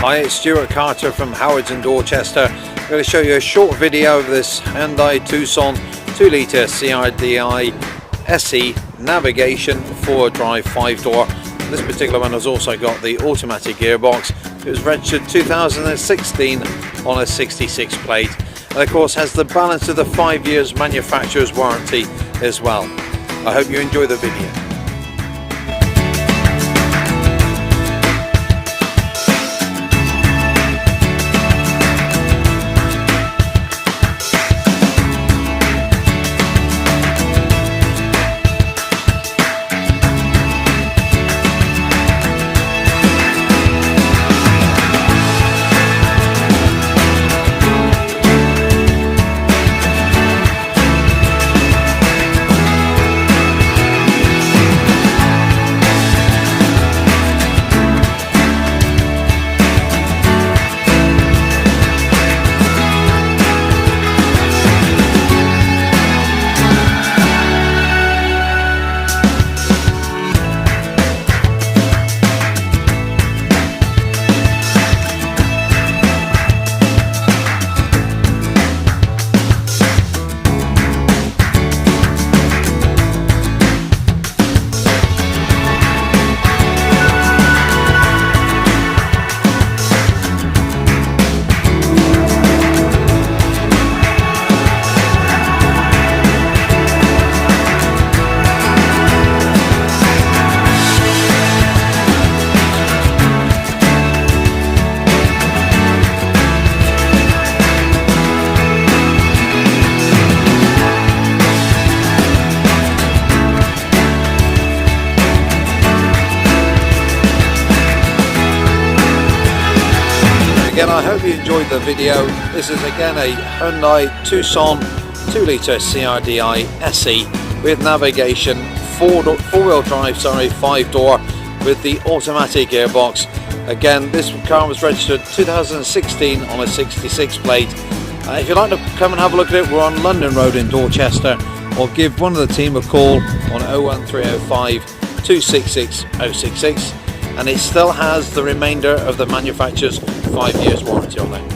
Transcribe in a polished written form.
Hi, it's Stuart Carter from Howard's in Dorchester. I'm going to show you a short video of this Hyundai Tucson 2-litre CRDI SE navigation 4-drive 5-door. This particular one has also got the automatic gearbox. It was registered 2016 on a 66 plate, and of course has the balance of the 5 years manufacturer's warranty as well. I hope you enjoy the video. Again, I hope you enjoyed the video. This is again a Hyundai Tucson 2-litre CRDI SE with navigation, four-wheel drive, 5-door with the automatic gearbox. Again, this car was registered 2016 on a 66 plate. If you'd like to come and have a look at it, we're on London Road in Dorchester, or give one of the team a call on 01305 266 066. And it still has the remainder of the manufacturer's 5 years warranty on it.